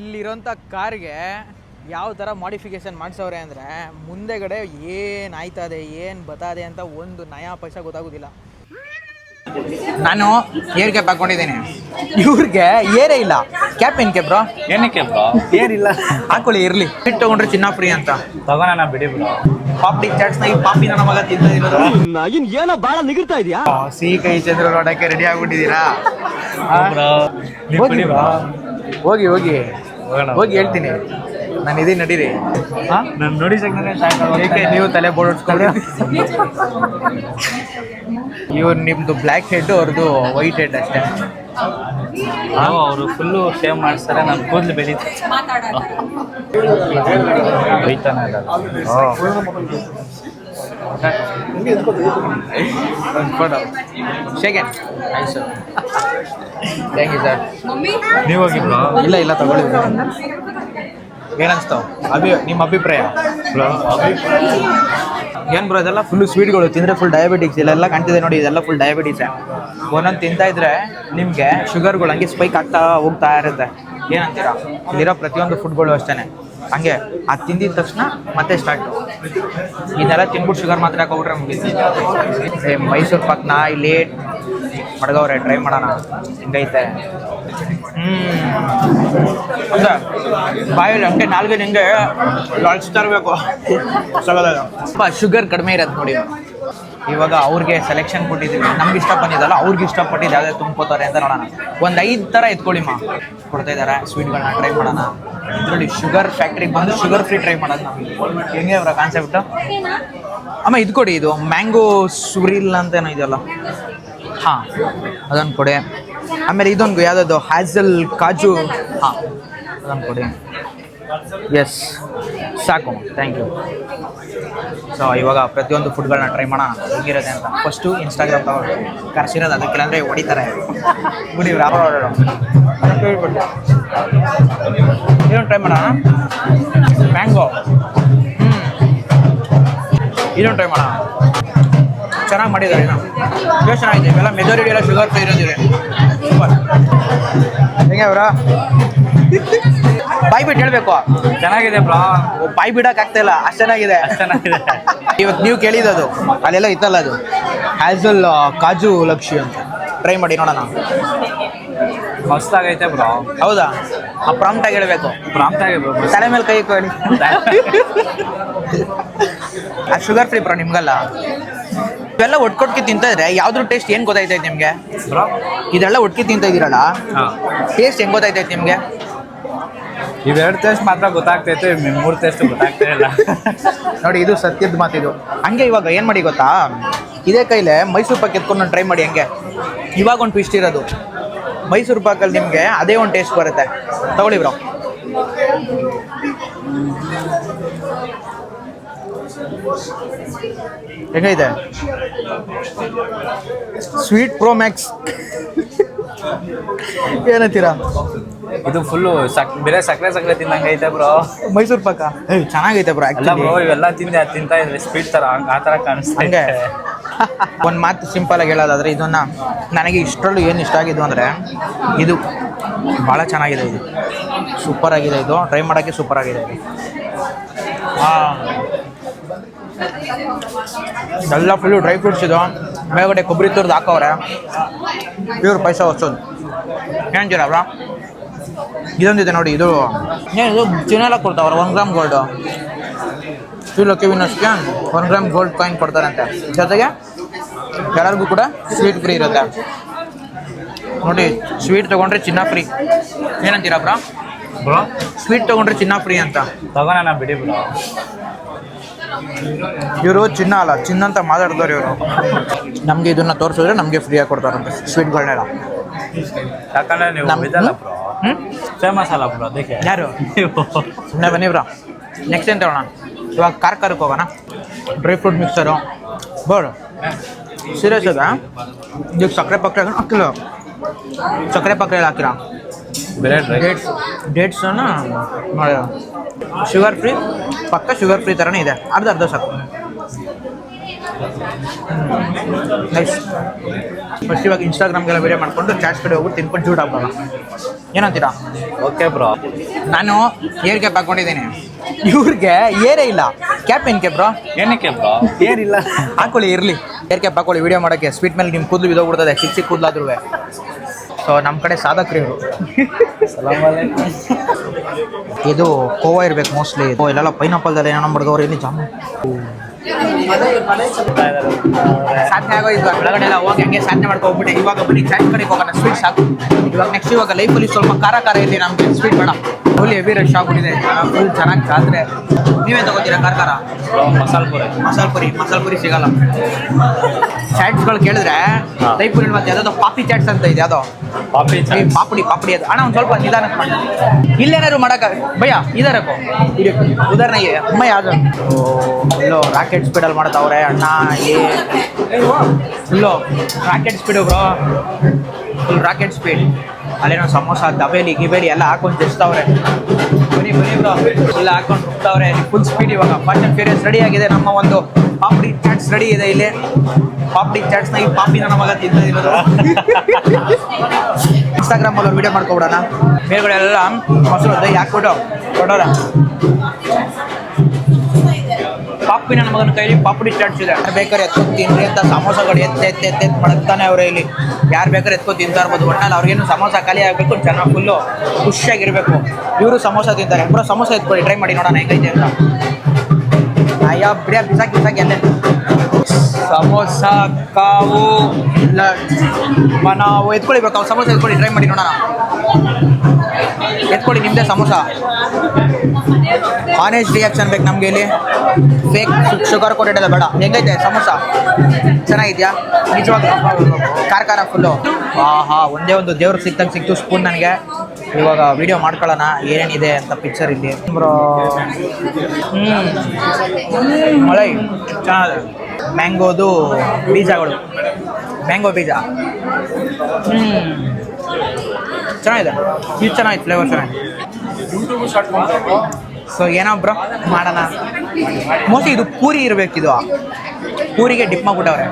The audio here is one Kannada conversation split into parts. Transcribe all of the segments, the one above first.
ಇಲ್ಲಿರೋಂಥ ಕಾರ್ಗೆ ಯಾವ ಥರ ಮಾಡಿಫಿಕೇಶನ್ ಮಾಡಿಸವ್ರೆ ಅಂದರೆ ಮುಂದೆಗಡೆ ಏನು ಆಯ್ತದೆ ಏನು ಬತ್ತದೆ ಅಂತ ಒಂದು ನಯಾ ಪೈಸಾ ಗೊತ್ತಾಗೋದಿಲ್ಲ. ನಾನು ಏರ್ ಕ್ಯಾಪ್ ಹಾಕೊಂಡಿದ್ದೀನಿ, ಇವ್ರಿಗೆ ಏರೇ ಇಲ್ಲ. ಕ್ಯಾಪ್ ಏನು ಕ್ಯಾಪ್ ಬ್ರೋ? ಏನಕ್ಕೆ ಬ್ರೋ? ಏರಿಲ್ಲ, ಹಾಕೊಳ್ಳಿ ಇರಲಿ. ಫಿಟ್ ತೊಗೊಂಡ್ರೆ ಚಿನ್ನ ಫ್ರೀ ಅಂತ ತಗೋಣ ಬಿಡಿ ಬ್ರೋ. ಪಾಪ್ಡಿ ಚಾಟ್ಸ್ನ ಈ ಪಾಪಿ ನನ್ನ ಮಗ ತಿಂತಿರೋದು ಏನೋ ಭಾಳ ನಿಗಿರ್ತಾ ಇದೆಯಾ. ಸಿಹಿ ಕೈ ಚಂದ್ರ ನೋಡೋಕ್ಕೆ ರೆಡಿ ಆಗ್ಬಿಟ್ಟಿದ್ದೀರಾ? ಹೋಗಿ ಹೋಗಿ ಹೋಗಿ ಹೇಳ್ತೀನಿ ನಾನು ಇದೀನಿ, ನಡೀರಿ. ನಾನು ನೋಡಿ ಏಕೆ ನೀವು ತಲೆ ಬೋಡಿಸ್ಕೊಂಡ್ರೆ? ಇವ್ರು ನಿಮ್ಮದು ಬ್ಲ್ಯಾಕ್ ಹೆಡ್, ಅವ್ರದ್ದು ವೈಟ್ ಹೆಡ್ ಅಷ್ಟೇ. ಅವರು ಫುಲ್ಲು ಶೇವ್ ಮಾಡಿಸ್ತಾರೆ, ನಾನು ಕೂದಲು ಬೆಳೀತಾರೆ. ಬೈತಾನೆ ಸೆಕೆಂಡ್ ಥ್ಯಾಂಕ್ ಯು ಸರ್. ನೀವು ಹೋಗಿ ಬ್ರೋ. ಇಲ್ಲ ಇಲ್ಲ ತಗೊಳ್ಳಿ. ಏನನ್ಸ್ತಾವ ನಿಮ್ಮ ಅಭಿಪ್ರಾಯ? ಏನು ಬ್ರೋ ಇದೆಲ್ಲ ಫುಲ್ಲು ಸ್ವೀಟ್ಗಳು ತಿಂದರೆ ಫುಲ್ ಡಯಾಬಿಟಿಕ್ಸ್ ಇಲ್ಲೆಲ್ಲ ಕಾಣ್ತಿದೆ ನೋಡಿ, ಇದೆಲ್ಲ ಫುಲ್ ಡಯಾಬಿಟೀಸೇ. ಒಂದೊಂದು ತಿಂತಾ ಇದ್ರೆ ನಿಮಗೆ ಶುಗರ್ಗಳು ಹಂಗೆ ಸ್ಪೈಕ್ ಆಗ್ತಾ ಹೋಗ್ತಾ ಇರುತ್ತೆ. ಏನಂತೀರಾ? ಇಲ್ಲಿರೋ ಪ್ರತಿಯೊಂದು ಫುಡ್ಗಳು ಅಷ್ಟೇ ಹಂಗೆ ಅದು ತಿಂದಿದ ತಕ್ಷಣ ಮತ್ತೆ ಸ್ಟಾರ್ಟು. ಇದೆಲ್ಲ ತಿನ್ಬಿಟ್ಟು ಶುಗರ್ ಮಾತ್ರ ಹಾಕೋಬಿಟ್ರೆ ಮುಗಿಸಿ. ಮೈಸೂರು ಪಾಕ್ನ ಇಲ್ಲಿ ಮಡ್ಗವ್ರೆ, ಟ್ರೈ ಮಾಡೋಣ ಹಿಂಗೈತೆ. ಹೌದಾ, ಬಾಯಲ್ಲಿ ಹಂಗೆ ನಾಲ್ಗೆ ನಿಂಗೆ ಲಾಲ್ಸ್ತಾ ಇರಬೇಕು. ಸ್ವಲ್ಪ ಶುಗರ್ ಕಡಿಮೆ ಇರೋದು ನೋಡಿ. ಇವಾಗ ಅವ್ರಿಗೆ ಸೆಲೆಕ್ಷನ್ ಕೊಟ್ಟಿದ್ದೀವಿ, ನಮ್ಗೆ ಇಷ್ಟ ಬಂದಿದ್ದಲ್ಲ, ಅವ್ರಿಗೆ ಇಷ್ಟಪಟ್ಟಿದ್ದು ಯಾವುದೇ ತುಂಬ್ಕೋತಾರೆ ಅಂತ ನೋಡೋಣ. ಒಂದು 5 ಥರ ಎತ್ಕೊಳ್ಳಿಮ್ಮ ಕೊಡ್ತಾ ಇದ್ದಾರೆ ಸ್ವೀಟ್ಗಳನ್ನ, ಟ್ರೈ ಮಾಡೋಣ. ಇದರಲ್ಲಿ ಶುಗರ್ ಫ್ಯಾಕ್ಟ್ರಿಗೆ ಬಂದು ಶುಗರ್ ಫ್ರೀ ಟ್ರೈ ಮಾಡೋದು ನಮಗೆ ಹೆಂಗೆ ಅವರ ಕಾನ್ಸೆಪ್ಟು. ಅಮ್ಮ ಇದು ಕೊಡಿ, ಇದು ಮ್ಯಾಂಗೋ ಸುರಿಲ್ ಅಂತೇನೋ ಇದೆಯಲ್ಲ, ಹಾಂ ಅದೊಂದು ಕೊಡಿ. ಆಮೇಲೆ ಇದೊಂದು ಯಾವುದದು ಹ್ಯಾಸಲ್ ಕಾಜು, ಹಾಂ ಅದೊಂದು ಕೊಡಿ. ಎಸ್ ಸಾಕು, ಥ್ಯಾಂಕ್ ಯು. ಸೊ ಇವಾಗ ಪ್ರತಿಯೊಂದು ಫುಡ್ಗಳನ್ನ ಟ್ರೈ ಮಾಡೋಣ ಹೇಗಿರುತ್ತೆ ಅಂತ. ಫಸ್ಟು ಇನ್ಸ್ಟಾಗ್ರಾಮ್ ತಗೊಂಡು ಕರ್ಸಿರೋದು ಅದಕ್ಕಿಲ್ಲ ಅಂದರೆ ಹೊಡಿತಾರೆ. ಬಿಡಿ ರಾಬರ್ ಓಡಾಡೋ ಇದೊಂದು ಟ್ರೈ ಮಾಡೋಣ. ಮ್ಯಾಂಗೋ, ಇದೊಂದು ಟ್ರೈ ಮಾಡೋಣ. ಚೆನ್ನಾಗಿ ಮಾಡಿದ್ದಾರೆ, ಏನು ಎಷ್ಟು ಚೆನ್ನಾಗಿದೆ. ಇವೆಲ್ಲ ಮೆಜಾರಿಟಿ ಎಲ್ಲ ಶುಗರ್ ಫ್ರೀ ಇರೋದಿದೆ. ಸೂಪರ್. ಹೆಂಗೆ ಅವರ ಬಾಯಿ ಬಿಟ್ಟು ಹೇಳಬೇಕು? ಚೆನ್ನಾಗಿದೆ ಬ್ರೋ. ಬಾಯಿ ಬಿಡೋಕೆ ಆಗ್ತಾ ಇಲ್ಲ, ಅಷ್ಟು ಚೆನ್ನಾಗಿದೆ. ಇವತ್ತು ನೀವು ಕೇಳಿದ್ದು ಅಲ್ಲೆಲ್ಲ ಇತ್ತಲ್ಲ, ಅದು ಹ್ಯಾಸಲ್ ಕಾಜು ಲಕ್ಷಿ ಅಂತ. ಟ್ರೈ ಮಾಡಿ ನೋಡೋಣ. ಮಸ್ತಾಗೈತೆ ಬ್ರೋ. ಹೌದಾ? ಪ್ರಾಂಪ್ಟಾಗಿ ಹೇಳಬೇಕು. ಪ್ರಾಂಪ್ಟಾಗಿ ಬ್ರೋ. ತಲೆ ಮೇಲೆ ಕೈ ಕೊಡಿ. ಅದು ಶುಗರ್ ಫ್ರೀ ಬ್ರೋ ನಿಮ್ಗಲ್ಲ. ಇವೆಲ್ಲ ಒಟ್ಕೊಟ್ಗೆ ತಿಂತಿದ್ರೆ ಯಾವ್ದ್ರ ಟೇಸ್ಟ್ ಏನು ಗೊತ್ತಾಯ್ತೈತೆ ನಿಮಗೆ ಬ್ರೋ? ಇದೆಲ್ಲ ಒಟ್ಟಿಗೆ ತಿಂತ ಇದ್ದೀರಲ್ಲ, ಟೇಸ್ಟ್ ಹೆಂಗೆ ಗೊತ್ತಾಯ್ತೈತೆ ನಿಮಗೆ? ಇವೆರಡು ಟೇಸ್ಟ್ ಮಾತ್ರ ಗೊತ್ತಾಗ್ತೈತೆ, 3 ಟೇಸ್ಟ್ ಗೊತ್ತಾಗ್ತಾ ಇಲ್ಲ. ನೋಡಿ, ಇದು ಸತ್ಯದ ಮಾತಿದು. ಹಂಗೆ ಇವಾಗ ಏನು ಮಾಡಿ ಗೊತ್ತಾ, ಇದೇ ಕೈಲೇ ಮೈಸೂರು ಪಾಕ್ ಎತ್ಕೊಂಡು ಟ್ರೈ ಮಾಡಿ. ಹಂಗೆ ಇವಾಗ ಒಂದು ಟ್ವಿಸ್ಟ್ ಇರೋದು, ಮೈಸೂರು ಪಾಕಲ್ಲಿ ನಿಮಗೆ ಅದೇ ಒಂದು ಟೇಸ್ಟ್ ಬರುತ್ತೆ. ತಗೊಳ್ಳಿ ಬ್ರೋ. ಹೆಂಗೈತೆ? ಸ್ವೀಟ್ ಪ್ರೋ ಮ್ಯಾಕ್ಸ್ ಏನಂತೀರಾ? ಇದು ಫುಲ್ಲು ಬೇರೆ ಸಕ್ಕರೆ ತಿನ್ನಂಗೆ ಐತೆ ಬ್ರೋ. ಮೈಸೂರು ಪಾಕ ಚೆನ್ನಾಗೈತೆ ಬ್ರೋ. ಅಲ್ಲ ಬ್ರೋ, ಇವೆಲ್ಲ ತಿಂತಾ ಇದ್ರೆ ಸ್ವೀಟ್ ಥರ ಆ ಥರ ಕಾಣಿಸ್ತಾ. ಹಂಗೆ ಒಂದು ಮಾತು ಸಿಂಪಲಾಗಿ ಹೇಳೋದಾದರೆ, ಇದನ್ನು ನನಗೆ ಇಷ್ಟರಲ್ಲೂ ಏನು ಇಷ್ಟ ಆಗಿದ್ದು ಅಂದರೆ ಇದು ಭಾಳ ಚೆನ್ನಾಗಿದೆ. ಇದು ಸೂಪರ್ ಆಗಿದೆ. ಇದು ಟ್ರೈ ಮಾಡೋಕ್ಕೆ ಸೂಪರ್ ಆಗಿದೆ. ಇದು ಎಲ್ಲ ಫುಲ್ಲು ಡ್ರೈ ಫ್ರೂಟ್ಸ್. ಇದು ಮೇಲ್ಗಡೆ ಕೊಬ್ಬರಿ ತುರ್ದು ಹಾಕವ್ರೆ. ಇವ್ರು ಪೈಸಾ ಹೊಸೋದು ಏನಂತೀರ ಬ್ರೋ? ಇದೊಂದಿದೆ ನೋಡಿ, ಇದು ಏನಿದು ಚಿನ್ನೆಲ್ಲ ಕೊಡ್ತಾವ್ರೆ. 1 ಗ್ರಾಮ್ ಗೋಲ್ಡು. ಟು ಲಕ್ಕಿ ವಿನ್ನರ್ಸ್ಗೆ 1 ಗ್ರಾಮ್ ಗೋಲ್ಡ್ ಕಾಯಿನ್ ಕೊಡ್ತಾರಂತೆ. ಜೊತೆಗೆ ಎಲ್ಲರಿಗೂ ಕೂಡ ಸ್ವೀಟ್ ಫ್ರೀ ಇರುತ್ತೆ ನೋಡಿ. ಸ್ವೀಟ್ ತೊಗೊಂಡ್ರೆ ಚಿನ್ನ ಫ್ರೀ. ಏನಂತೀರ ಬ್ರೋ? ಬ್ರೋ, ಸ್ವೀಟ್ ತೊಗೊಂಡ್ರೆ ಚಿನ್ನ ಫ್ರೀ ಅಂತ. ತಗೋಣ ಬಿಡಿ ಬ್ರೋ. ಇವರು ಚಿನ್ನ ಅಲ್ಲ, ಚಿನ್ನ ಅಂತ ಮಾತಾಡ್ತಾರೆ ಇವರು. ನಮಗೆ ಇದನ್ನು ತೋರಿಸಿದ್ರೆ ನಮಗೆ ಫ್ರೀಯಾಗಿ ಕೊಡ್ತಾರಂತೆ ಸ್ವೀಟ್ಗಳನ್ನೆಲ್ಲ. ಯಾಕಂದರೆ ನೀವು ಇದಲ್ಲ ಬ್ರೋ, ಫೇಮಸ್ ಅಲ್ಲ ಬ್ರೋ, ಅದಕ್ಕೆ. ಯಾರು? ಸುಮ್ಮನೆ ಬನ್ನಿ ಬ್ರೋ. ನೆಕ್ಸ್ಟ್ ಏನು ತಗೋಣ? ಇವಾಗ ಕಾರ್ಕರಕ್ಕೆ ಹೋಗೋಣ. Dry fruit mixer board serious ಅದ. ಈಗ ಸಕ್ಕರೆ ಪಕ್ಕರೆ ಹಾಕಿಲ್ಲ, ಸಕ್ಕರೆ ಪಕ್ಕರೆ ಹಾಕಿರ ಬೇರೆ ಡೇಟ್ಸನ್ನು ನೋಡಿ. ಶುಗರ್ ಫ್ರೀ, ಪಕ್ಕ ಶುಗರ್ ಫ್ರೀ ಥರನೇ ಇದೆ. ಅರ್ಧ ಸಾಕು. ನೈಸ್. ಫಸ್ಟ್ ಇವಾಗ ಇನ್ಸ್ಟಾಗ್ರಾಮ್ಗೆಲ್ಲ ವೀಡಿಯೋ ಮಾಡಿಕೊಂಡು ಚಾಟ್ಸ್ ಕಡೆ ಹೋಗ್ಬಿಟ್ಟು ತಿನ್ಕೊಂಡು ಶೂಟ್ ಹಾಕೋಣ. ಏನಂತೀರಾ? Okay bro. ನಾನು ಏರ್ ಕ್ಯಾಪ್ ಹಾಕೊಂಡಿದ್ದೀನಿ, ಇವ್ರಿಗೆ ಏರೇ ಇಲ್ಲ. ಕ್ಯಾಪ್ ಏನಕ್ಕೆ ಬ್ರೋ? ಏನಕ್ಕೆ ಬ್ರೋ? ಏನಿಲ್ಲ, ಹಾಕೊಳ್ಳಿ, ಇರಲಿ. ಏರ್ ಕ್ಯಾಪ್ ಹಾಕೊಳ್ಳಿ ವೀಡಿಯೋ ಮಾಡೋಕ್ಕೆ. ಸ್ವೀಟ್ ಮೇಲೆ ನಿಮ್ಮ ಕೂದಲು ಬಿದ್ದೋಗ್ಬಿಡ್ತದೆ, ಚಿಕ್ಕ ಕೂದಲಾದ್ರೂ. ಸೊ ನಮ್ಮ ಕಡೆ ಸಾಧಕ್ರಿ ಇವರು. ಇದು ಕೋವಾ ಇರ್ಬೇಕು ಮೋಸ್ಟ್ಲಿ. ಇಲ್ಲೆಲ್ಲ ಪೈನಾಪಲ್ದಲ್ಲಿ ಏನೋ ಬಡ್ದವ್ರು, ಇಲ್ಲಿ ಜಾಮೂನ್ ಸಾಧನೆ ಆಗೋಯ್ತು. ಒಳಗಡೆ ಎಲ್ಲ ಹೋಗಿ ಹಂಗೆ ಸಾಧನೆ ಮಾಡ್ಕೊಂಡ್ಬಿಟ್ಟೆ. ಇವಾಗ ಬನ್ನಿ ಚಾಟ್ ಕಡೆಗೆ ಹೋಗೋಣ. ಸ್ವೀಟ್ ಸಾಕು ಇವಾಗ. ನೆಕ್ಸ್ಟ್ ಇವಾಗ ಲೈಫಲ್ಲಿ ಸ್ವಲ್ಪ ಖಾರ ಇಲ್ಲಿ ನಮಗೆ ಸ್ವೀಟ್ ಬೇಡ. ಫುಲ್ ಹೆವಿ ರಶ್ ಆಗ್ಬಿಟ್ಟಿದೆ, ಫುಲ್ ಚೆನ್ನಾಗಿ ಜಾತ್ರೆ. ನೀವೇ ತಗೋತೀರಾ ಖಾರ? ಮಸಾಲೆ ಪುರಿ ಸಿಗಲ್ಲ. ಚಾಟ್ಸ್ಗಳು ಕೇಳಿದ್ರೆ ಲೈಫಲ್ಲಿ ಮತ್ತೆ ಯಾವುದೋ ಪಾಪಿ ಚಾಟ್ಸ್ ಅಂತ ಇದೆ, ಯಾವುದೋ ಪಾಪಡಿ ಅದು. ಅಣ್ಣ ಒಂದು ಸ್ವಲ್ಪ ನಿಧಾನಕ್ಕೆ ಮಾಡಿ, ಇಲ್ಲೇನಾದ್ರು ಮಾಡೋಕ್ಕ ಭಯ ಇದಾರಕ್ಕೋ ಉದಾಹರಣೆಗೆ ಅಮ್ಮ ಯಾವ್ದು ಇಲ್ಲೋ ರಾಕೆಟ್ ಸ್ಪೀಡಲ್ಲಿ ಮಾಡ್ತಾವ್ರೆ ಅಣ್ಣ. Full rocket speed bro, full rocket speed. ಅಲ್ಲೇನೋ ಸಮೋಸ ದಬೇಲಿ ಗಿಬೇಲಿ ಎಲ್ಲ ಹಾಕೊಂಡು ಜಸ್ತಾವ್ರೆ. ಬನ್ನಿ ಬ್ರೋ, ಎಲ್ಲ ಹಾಕೊಂಡು ಹೋಗ್ತಾವ್ರೆ ಫುಲ್ ಸ್ಪೀಡ್. ಇವಾಗ ಫಾಸ್ಟ್ ಆ್ಯಂಡ್ ಫ್ಯೂರಿಯಸ್ ರೆಡಿ ಆಗಿದೆ. ನಮ್ಮ ಒಂದು ಪಾಪಡಿ ಚಾಟ್ಸ್ ರೆಡಿ ಇದೆ ಇಲ್ಲಿ. ಪಾಪಡಿ ಚಾಟ್ಸ್ನ ಈ ಪಾಪಿನ ನಮಗ ತಿಂತಿರೋದು. ಇನ್ಸ್ಟಾಗ್ರಾಮಲ್ಲಿ ಒಂದು ವೀಡಿಯೋ ಮಾಡ್ಕೊಬಿಡೋಣ. ಮೇಲ್ಗಡೆ ಎಲ್ಲ ಮೊಸರು ದೈ ಹಾಕ್ಬಿಟ್ಟು ಕೊಡೋಣ. ಪಾಪಿನ ನಮಗನ ಕೈಲಿ ಪಾಪಡಿ ಚಾಟ್ಸ್ ಇದೆ. ಬೇಕಾದ್ರೆ ಎತ್ಕೊಂಡು ತಿನ್ರಿ ಅಂತ ಸಮೋಸಗಳು ಎತ್ತಿ ಮಡಗ್ತಾನೆ ಅವರೇ ಇಲ್ಲಿ. ಯಾರು ಬೇಕಾದ್ರೆ ಎತ್ಕೊಂಡು ತಿಂತಾ ಇರ್ಬೋದು. ಒಟ್ಟಲ್ಲಿ ಅವ್ರಿಗೇನು ಸಮೋಸ ಖಾಲಿ ಆಗಬೇಕು, ಚೆನ್ನಾಗಿ ಫುಲ್ಲು ಖುಷಿಯಾಗಿರಬೇಕು. ಇವರು ಸಮೋಸ ತಿಂತಾರೆ. ಬ್ರೋ ಸಮೋಸ ಎತ್ಕೊಳ್ಳಿ, ಟ್ರೈ ಮಾಡಿ ನೋಡೋಣ ಹೆಂಗೈತೆ ಅಂತ. ಅಯ್ಯೋ ಬಿಡಿಯ ಬಿಸಾಕಿ ಅಲ್ಲೇ. ಸಮೋಸ ಕಾವು ಇಲ್ಲ ನಾವು ಎತ್ಕೊಳ್ಳಿ ಬೇಕು. ಸಮೋಸ ಎತ್ಕೊಳ್ಳಿ, ಟ್ರೈ ಮಾಡಿ ನೋಡೋಣ. ಎತ್ಕೊಳ್ಳಿ ನಿಮ್ಮದೇ ಸಮೋಸ. ಆನೆಸ್ಟ್ ರಿಯಾಕ್ಷನ್ ಬೇಕು ನಮಗೆ ಇಲ್ಲಿ. ಫೇಕ್ ಶುಗರ್ ಕೊಟ್ಟಿದ್ದಲ್ಲ ಬೇಡ. ಹೆಂಗೈತೆ ಸಮೋಸ? ಚೆನ್ನಾಗಿದೆಯಾ? ನಿಜವಾಗ ಖಾರ ಫುಲ್ಲು. ಒಂದೇ ಒಂದು ದೇವ್ರಿಗೆ ಸಿಕ್ತು ಸ್ಪೂನ್ ನನಗೆ. ಇವಾಗ ವಿಡಿಯೋ ಮಾಡ್ಕೊಳ್ಳೋಣ ಏನೇನಿದೆ ಅಂತ ಪಿಕ್ಚರ್ ಇಲ್ಲಿ. ಬ್ರೋ ಮಳೆ ಚೆನ್ನಾಗಿದೆ. ಮ್ಯಾಂಗೋದು ಬೀಜಗಳು, ಮ್ಯಾಂಗೋ ಬೀಜ ಚೆನ್ನಾಗಿದೆ. ಇದು ಚೆನ್ನಾಗಿದೆ, ಫ್ಲೇವರ್ ಚೆನ್ನಾಗಿದೆ. ಸೊ ಏನೋ ಬ್ರೋ ಮಾಡೋಣ. ಮೋಸ್ಟ್ಲಿ ಇದು ಪೂರಿ ಇರಬೇಕಿದು. ಪೂರಿಗೆ ಡಿಪ್ ಮಾಡ್ಬಿಟ್ಟವ್ರೆ.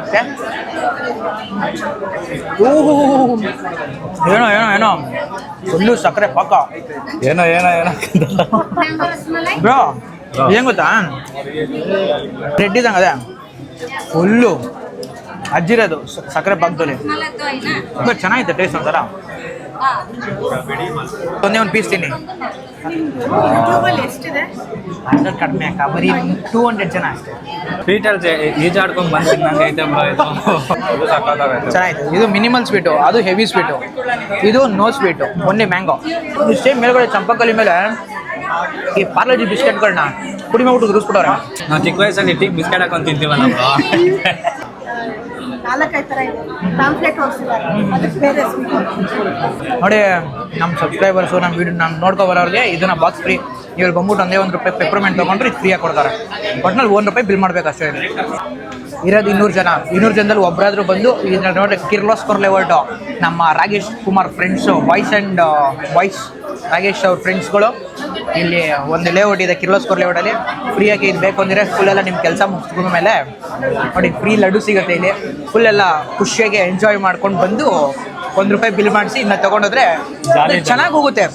ಏನೋ ಫುಲ್ಲು ಸಕ್ಕರೆ ಪಾಕ. ಏನೋ ಬ್ರೋ ಏನು ಗೊತ್ತಾ, ರೆಡ್ ಇದ್ದಂಗೆ ಅದೇ ಫುಲ್ಲು ಅಜ್ಜಿರೋದು ಸಕ್ಕರೆ ಪಾಕದಲ್ಲಿ. ಚೆನ್ನಾಗಿದೆ ಟೇಸ್ಟ್ ಒಂಥರ. ಒಂದೇ ಒಂದು ಪೀಸ್ ತಿನ್ನಿ. ಕಡಿಮೆ ಅಕ್ಕ, ಬರೀ 200 ಜನ ಅಷ್ಟೇ. ಸ್ವೀಟಲ್ಲಿ ಈಜಾಡ್ಕೊಂಡು ಬಂದು ತಿನ್ನಂಗೈತೆ ಬ್ರೋ ಇದು. ಚೆನ್ನಾಗಿದೆ. ಇದು ಮಿನಿಮಲ್ ಸ್ವೀಟು, ಅದು ಹೆವಿ ಸ್ವೀಟು. ಇದು ನೋ ಸ್ವೀಟು, ಓನ್ಲಿ ಮ್ಯಾಂಗೋ. ಇಷ್ಟೇ ಮೇಲ್ಗಡೆ ಚಂಪಕಲಿ ಮೇಲೆ ಈ ಪಾರ್ಲೆಜಿ ಬಿಸ್ಕೆಟ್ಗಳನ್ನ ಪುಡಿ ಮಾಡ್ಬಿಟ್ಟು ಉರಿಸ್ಬಿಟ್ಟವ್ರೆ. ನಾವು ಚಿಕ್ಕ ವಯಸ್ಸಲ್ಲಿ ಟೀ ಬಿಸ್ಕೆಟ್ ಹಾಕೊಂಡು ತಿಂತೀವಲ್ಲ ಬ್ರೋ. ನೋಡಿ ನಮ್ಮ ಸಬ್ಸ್ಕ್ರೈಬರ್ಸು ನಮ್ಮ ವಿಡಿಯೋ ನಮ್ಮ ನೋಡ್ಕೊಬರೋರಿಗೆ ಇದನ್ನ ಬಾಕ್ಸ್ ಫ್ರೀ. ಇವ್ರು ಬಂದ್ಬಿಟ್ಟು ಒಂದೇ ₹1 ಪೆಪ್ಪರ್ಮೆಂಟ್ ತೊಗೊಂಡ್ರೆ ಇದು ಫ್ರೀಯಾಗಿ ಕೊಡ್ತಾರೆ. ಒಟ್ನಲ್ಲಿ ₹1 ಬಿಲ್ ಮಾಡಬೇಕು ಅಷ್ಟೇ. ಇರೋದು 200 ಜನ. 200 ಜನದಲ್ಲಿ ಒಬ್ಬರಾದರೂ ಬಂದು ಇದನ್ನ ನೋಡ್ರಿ. ಕಿರ್ಲೋಸ್ಕರ್ ಲೇಔಟು ನಮ್ಮ ರಾಗೇಶ್ ಕುಮಾರ್ ಫ್ರೆಂಡ್ಸು, ಬಾಯ್ಸ್ ರಾಗೇಶ್ ಅವ್ರ ಫ್ರೆಂಡ್ಸ್ಗಳು ಇಲ್ಲಿ ಒಂದು ಲೇಔಟ್ ಇದೆ ಕಿರ್ಲೋಸ್ಕರ್ ಲೇಔಟಲ್ಲಿ. ಫ್ರೀಯಾಗಿ ಇದು ಬೇಕು ಅಂದರೆ ಫುಲ್ಲೆಲ್ಲ ನಿಮ್ಮ ಕೆಲಸ ಮುಗಿಸ್ಕೊಂಡ ಮೇಲೆ ನೋಡಿ ಫ್ರೀ ಲಡ್ಡು ಸಿಗುತ್ತೆ ಇಲ್ಲಿ. ಫುಲ್ಲೆಲ್ಲ ಖುಷಿಯಾಗಿ ಎಂಜಾಯ್ ಮಾಡ್ಕೊಂಡು ಬಂದು ₹1 ಬಿಲ್ ಮಾಡಿಸಿ ಇನ್ನು ತೊಗೊಂಡೋದ್ರೆ ಚೆನ್ನಾಗಿ ಹೋಗುತ್ತೆ.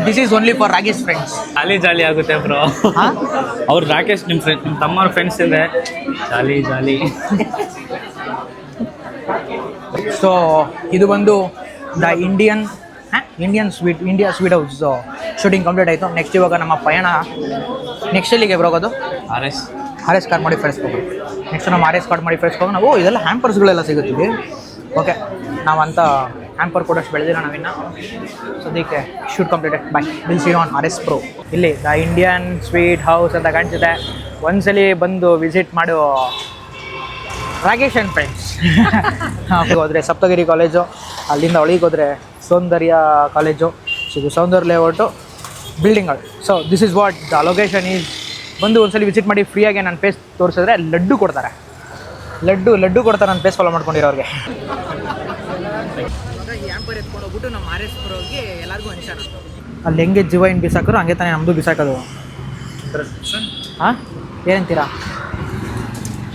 This is only for Ragesh friends. Jolly ಆಗುತ್ತೆ ಬ್ರೋ. ಅವ್ರು ರಾಕೇಶ್ ನಿಮ್ಮ ಫ್ರೆಂಡ್, ನಿಮ್ಮ ತಮ್ಮವ್ರ ಫ್ರೆಂಡ್ಸ್ ಇದೆ. ಜಾಲಿ. ಸೊ ಇದು ಬಂದು the India sweet house shooting complete ಆಯಿತು. ನೆಕ್ಸ್ಟ್ ಇವಾಗ ನಮ್ಮ ಪಯಣ ನೆಕ್ಸ್ಟ್ ಎಲ್ಲಿಗೆ ಬರೋದು? ಆರ್ ಎಸ್ ಕಾರ್ ಮಾಡಿಫೈರ್ಸ್ ಹೋಗೋದು. ನೆಕ್ಸ್ಟ್ ನಮ್ಮ ಆರ್ ಎಸ್ ಕಾರ್ ಮಾಡಿಫೈರ್ಸ್ ಹೋಗೋಣ. ಇದೆಲ್ಲ ಹ್ಯಾಂಪರ್ಸ್ಗಳೆಲ್ಲ ಸಿಗುತ್ತಿದೆ. ಓಕೆ, ನಾವಂತ ಹ್ಯಾಂಪರ್ ಕೊಡೋಷ್ಟು ಬೆಳೆದಿಲ್ಲ ನಾವಿನ್ನು. ಸದ್ಯಕ್ಕೆ shoot completed. Bye, will see on R S pro. ಇಲ್ಲಿ ದ ಇಂಡಿಯನ್ ಸ್ವೀಟ್ ಹೌಸ್ ಅಂತ ಕಾಣಿಸುತ್ತೆ. ಒಂದ್ಸಲಿ ಬಂದು ವಿಸಿಟ್ ಮಾಡು ರಾಗೇಶ್ ಆ್ಯಂಡ್ ಫ್ರೆಂಡ್ಸ್. ಹೋದರೆ ಸಪ್ತಗಿರಿ ಕಾಲೇಜು, ಅಲ್ಲಿಂದ ಒಳಗೆ ಹೋದರೆ ಸೌಂದರ್ಯ ಕಾಲೇಜು. ಸೊ ಇದು ಸೌಂದರ್ಯ ಲೇಔಟು ಬಿಲ್ಡಿಂಗ್ಗಳು. So this is what the location is. ಬಂದು ಒಂದ್ಸಲಿ ವಿಸಿಟ್ ಮಾಡಿ. ಫ್ರೀಯಾಗಿ ನನ್ನ ಫೇಸ್ ತೋರಿಸಿದ್ರೆ ಲಡ್ಡು ಕೊಡ್ತಾರೆ. ಲಡ್ಡು ಕೊಡ್ತಾರೆ ನನ್ನ ಫೇಸ್ ಫಾಲೋ ಮಾಡ್ಕೊಂಡಿರೋರಿಗೆ. ಹ್ಯಾಂಪರ್ ಎತ್ಕೊಂಡು ಹೋಗ್ಬಿಟ್ಟು ನಮ್ಮ ಆರ್ ಎಸ್ ಪ್ರೋಗೆ ಎಲ್ಲರಿಗೂ ಅನ್ಸೋಣ. ಅಲ್ಲಿ ಹೆಂಗೆ ಜೀವ ಏನು ಬಿಸಾಕರು ಹಂಗೆ ತಾನೇ ನಮ್ಮದು ಬಿಸಾಕೋದು. ಹಾಂ ಏನಂತೀರಾ?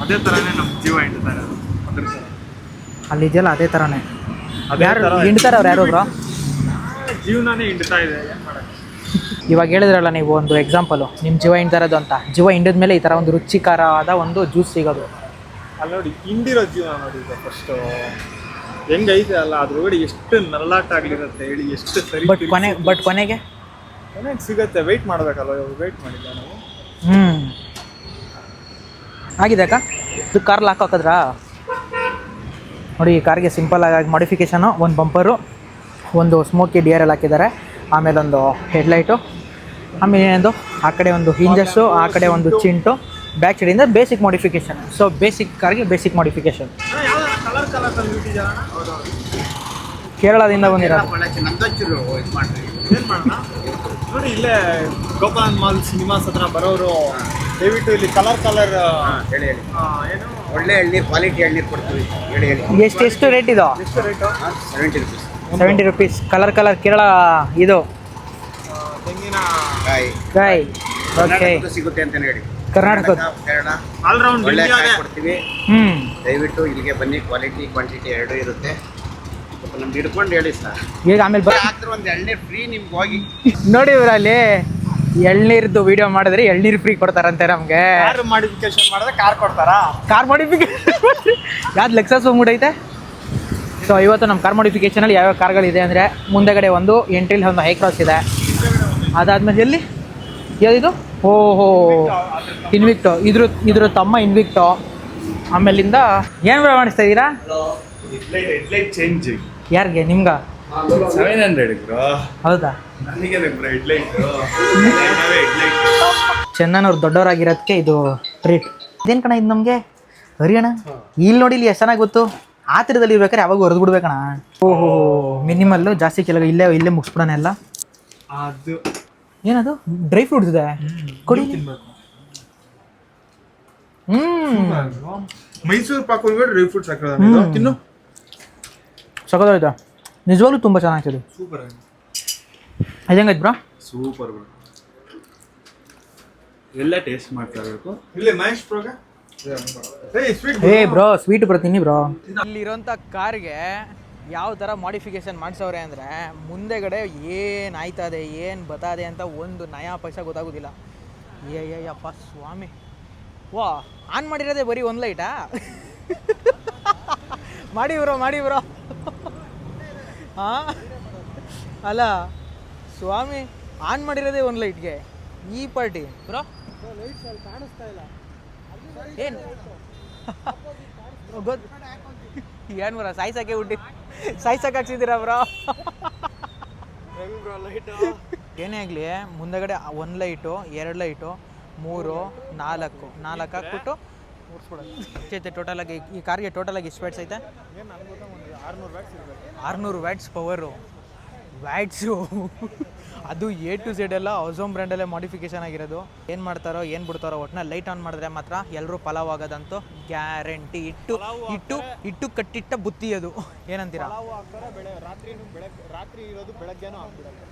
ಅದೇ ಥರನೇ ನಮ್ಮ ಜೀವ ಹಿಂಡ್ತಾರೆ ಅದ್ರ ಥರ ಅಲ್ಲಿ ಇದೆಯಲ್ಲ ಅದೇ ಥರನೇ. ಅದೇ ಯಾರು ಥರ ಹಿಂಡ್ತಾರೆ ಅವ್ರು ಯಾರು ಬ್ರೋ? ಜೀವನನೇ ಹಿಂಡ್ತಾ ಇದೆ, ಏನು ಮಾಡೋದು. ಇವಾಗ ಹೇಳಿದ್ರಲ್ಲ ನೀವು ಒಂದು ಎಕ್ಸಾಂಪಲು, ನಿಮ್ಮ ಜೀವ ಹಿಂಡ್ತಾರದು ಅಂತ. ಜೀವ ಹಿಂಡಿದ ಮೇಲೆ ಈ ಥರ ಒಂದು ರುಚಿಕರವಾದ ಒಂದು ಜ್ಯೂಸ್ ಸಿಗೋದು. ಅಲ್ಲಿ ನೋಡಿ ಹಿಂಡಿರೋ ಜೀವನ ನೋಡಿ ಈಗ ಫಸ್ಟು ಹೆಂಗೈತೆ ಅಲ್ಲ, ಅದ್ರೊಳಗಡೆ ಎಷ್ಟು ನರಳಾಟ ಆಗ್ಲಿರುತ್ತೆ ಹೇಳಿ, ಎಷ್ಟು ಸರಿ ಕೊನೆಗೆ ಕೊನೆಗೆ ಸಿಗತ್ತೆ. ವೆಯ್ಟ್ ಮಾಡಬೇಕಲ್ವ, ಇವಾಗ ವೆಯ್ಟ್ ಮಾಡಿದ್ದೆ ನಾವು. ಆಗಿದೆ ಅಕ್ಕ. ಇದು ಕಾರ್ ಲಾಕ್ ಹಾಕಿದ್ರಾ ನೋಡಿ? ಈ ಕಾರ್ಗೆ ಸಿಂಪಲ್ ಆಗಿ ಮಾಡಿಫಿಕೇಷನು, ಒಂದು ಬಂಪರು, ಒಂದು ಸ್ಮೋಕಿ DRL ಹಾಕಿದ್ದಾರೆ, ಆಮೇಲೆ ಒಂದು ಹೆಡ್ಲೈಟು, ಆಮೇಲೆ ಏನೊಂದು ಆ ಕಡೆ ಒಂದು ಹಿಂಜಸ್ಸು, ಆ ಕಡೆ ಒಂದು ಚಿಂಟು, ಬ್ಯಾಕ್ ಸೈಡಿಂದ ಬೇಸಿಕ್ ಮಾಡಿಫಿಕೇಷನ್. ಸೊ ಬೇಸಿಕ್ ಕಾರ್ಗೆ ಬೇಸಿಕ್ ಮಾಡಿಫಿಕೇಷನ್. ಕಲರ್ ಕೇರಳದಿಂದ ಬಂದಿರೋದು. ಏನು ಮಾಡೋಣ ನೋಡಿ, ಇಲ್ಲೇ ಗೋಪಾಲನ್ ಮಾಲ್ ಸಿನಿಮಾಸ್ ಹತ್ರ ಬರೋರು ದಯವಿಟ್ಟು ಇಲ್ಲಿ ಕಲರ್ ಹೇಳಿ ಏನು ಒಳ್ಳೆ ಎಳ್ನೀರು, ಕ್ವಾಲಿಟಿ ಎಳ್ನೀರು ಕೊಡ್ತೀವಿ. ಹೇಳಿ ಎಷ್ಟು ರೇಟ್ ಇದು? ಎಷ್ಟು rate? 70 rupees. 70 rupees. Colour Kerala ಇದು ತೆಂಗಿನ ಕಾಯಿ. ಓಕೆ, ಸಿಗುತ್ತೆ ಅಂತಾನೆ ಹೇಳಿ. ಕರ್ನಾಟಕದ ಕೇರಳ ಆಲ್ರೌಂಡ್ ಒಳ್ಳೆ ಇಂಡಿಯಾಗೆ ಕಾಯಿ ಕೊಡ್ತೀವಿ. ದಯವಿಟ್ಟು ಇಲ್ಲಿಗೆ ಬನ್ನಿ, ಕ್ವಾಲಿಟಿ ಕ್ವಾಂಟಿಟಿ ಎರಡೂ ಇರುತ್ತೆ. ಸ್ವಲ್ಪ ನಮ್ಗೆ ಹಿಡ್ಕೊಂಡು ಹೇಳಿ ಸರ್. ಈಗ ಆಮೇಲೆ ಹಾಕಿದ್ರೆ ಒಂದು ಎಳ್ನೀರು ಫ್ರೀ ನಿಮ್ಗೆ ಹೋಗಿ ನೋಡಿ ಇವರಲ್ಲಿ ಎಳ್ನೀರ್ದು ವಿಡಿಯೋ ಮಾಡಿದ್ರೆ ಎಳ್ನೀರು ಫ್ರೀ ಕೊಡ್ತಾರಂತೆ ನಮಗೆ. ಕಾರ್ ಮಾಡಿಫಿಕೇಶನ್ ಮಾಡಿದ್ರೆ ಕಾರ್ ಕೊಡ್ತಾರಾ? ಕಾರ್ ಮಾಡಿಫಿಕೇಶನ್ ಯಾವ್ದು ಲೆಕ್ಸಸ್ ಹೋಗ್ಬಿಟ್ಟೈತೆ. ಸೊ ಇವತ್ತು ನಮ್ಮ ಕಾರ್ ಮಾಡಿಫಿಕೇಷನಲ್ಲಿ ಯಾವ್ಯಾವ ಕಾರ್ಗಳಿದೆ ಅಂದರೆ, ಮುಂದೆಗಡೆ ಒಂದು ಎಂಟ್ರಿಲಿ ಒಂದು ಹೈ ಕ್ರಾಸ್ ಇದೆ. ಅದಾದ್ಮೇಲೆ ಎಲ್ಲಿ ಯಾವ್ದಿದು? ಓಹೋ, ಇನ್ವಿಕ್ಟೋ. ಇದ್ರ ತಮ್ಮ ಇನ್ವಿಕ್ಟೋ. ಆಮೇಲಿಂದ ಏನು ಮಾಡಿಸ್ತಾ ಇದ್ದೀರಾ? Headlight change. ಯಾರಿಗೆ? ನಿಮ್ಗ? 700 ಬ್ರೋ. ಹೌದಾ? ನನಗೆ ಬ್ರೋ ಹೆಡ್ಲೈಟ್. ಚೆನ್ನನವ್ರು ದೊಡ್ಡವರಾಗಿರೋದಕ್ಕೆ ಇದು ಟ್ರೀಟ್. ಇದೇನು ಕಣ ಇದು ನಮಗೆ? ಹರಿಯಣ ಇಲ್ಲಿ ನೋಡಿ, ಇಲ್ಲಿ ಎಷ್ಟು ಚೆನ್ನಾಗಿ ಗೊತ್ತು. ಆ ಥರದಲ್ಲಿ ಇರ್ಬೇಕಾದ್ರೆ ಯಾವಾಗ ಹೊರದು ಬಿಡ್ಬೇಕಣ. ಓಹೋ, ಮಿನಿಮಲ್ಲು ಜಾಸ್ತಿ ಕೆಳಗೆ ಇಲ್ಲೇ ಮುಗಿಸ್ಬಿಡೋಣ ಎಲ್ಲ. ಅದು ಏನದು? ಡ್ರೈ ಫ್ರೂಟ್ಸ್ ಇದೆ, ಕೊಡಿ. ಮೈಸೂರು ಪಾಕ್ ಒಳಗಡೆ ಡ್ರೈ ಫ್ರೂಟ್ಸ್ ಹಾಕೋದು ತಿನ್ನು. ಸಖತ್ತಾಯ್ತಾ? ನಿಜವಾಗ್ಲೂ ತುಂಬ ಚೆನ್ನಾಗ್ತದೆ. ಸೂಪರ್ ಆಗಿ. ಅದು ಹೆಂಗೈತೆ ಬ್ರೋ? Super bro. ಎಲ್ಲ ಟೇಸ್ಟ್ ಮಾಡ್ತಾ ಇರಬೇಕು. ಇಲ್ಲೇ ಮಹೇಶ್ ಬ್ರೋಗ ಬ್ರೋ ಸ್ವೀಟ್ ಬ್ರೋ, ತಿನ್ನಿ ಬ್ರೋ. ಇಲ್ಲಿರೋಂಥ ಕಾರ್ಗೆ ಯಾವ ಥರ ಮಾಡಿಫಿಕೇಶನ್ ಮಾಡಿಸವ್ರೆ ಅಂದರೆ, ಮುಂದೆಗಡೆ ಏನು ಆಯ್ತದೆ, ಏನು ಬತ್ತದೆ ಅಂತ ಒಂದು ನಯಾ ಪೈಸಾ ಗೊತ್ತಾಗೋದಿಲ್ಲ. ಯಪ್ಪ ಸ್ವಾಮಿ, ವಾ ಆನ್ ಮಾಡಿರೋದೇ ಬರೀ ಒಂದು ಲೈಟಾ? ಮಾಡಿ ಬ್ರೋ ಹಾಂ ಅಲ್ಲ ಸ್ವಾಮಿ, ಆನ್ ಮಾಡಿರೋದೇ ಒಂದು ಲೈಟ್ಗೆ ಈ ಪಾರ್ಟಿ ಬ್ರೋ. ಕಾಣಿಸ್ತಾ ಇಲ್ಲ ಏನು ಗೊತ್ತು ಏನು ಬ್ರೋ? ಸಾಯ್ಸಕ್ಕೆ ಹಾಕ್ಸಿದ್ದೀರಾ ಬ್ರೋ? ಏನೇ ಆಗಲಿ, ಮುಂದಗಡೆ 1 ಲೈಟು, 2 ಲೈಟು, 3, 4 ಹಾಕ್ಬಿಟ್ಟು ಮುಗಿಸ್ಬಿಡೋದು. ಟೋಟಲಾಗಿ ಈ ಕಾರ್ಗೆ ಟೋಟಲಾಗಿ ಎಷ್ಟು ವ್ಯಾಟ್ಸ್ ಐತೆ? 600 ವ್ಯಾಟ್ಸ್ ಪವರು. ವ್ಯಾಟ್ಸು ಅದು A to Z ಎಲ್ಲ ಔಝೋಮ್ ಬ್ರ್ಯಾಂಡಲ್ಲೇ ಮಾಡಿಫಿಕೇಶನ್ ಆಗಿರೋದು. ಏನು ಮಾಡ್ತಾರೋ ಏನು ಬಿಡ್ತಾರೋ, ಒಟ್ಟಿನಲ್ಲಿ ಲೈಟ್ ಆನ್ ಮಾಡಿದ್ರೆ ಮಾತ್ರ ಎಲ್ಲರೂ ಪಲಾವ್ ಆಗೋದಂತೂ ಗ್ಯಾರಂಟಿ. ಇಟ್ಟು ಕಟ್ಟಿಟ್ಟ ಬುತ್ತಿ ಅದು. ಏನಂತೀರಾ? ರಾತ್ರಿ ಇರೋದು ಬೆಳಗ್ಗೆನೂ ಆಗ್ಬಿಡುತ್ತೆ.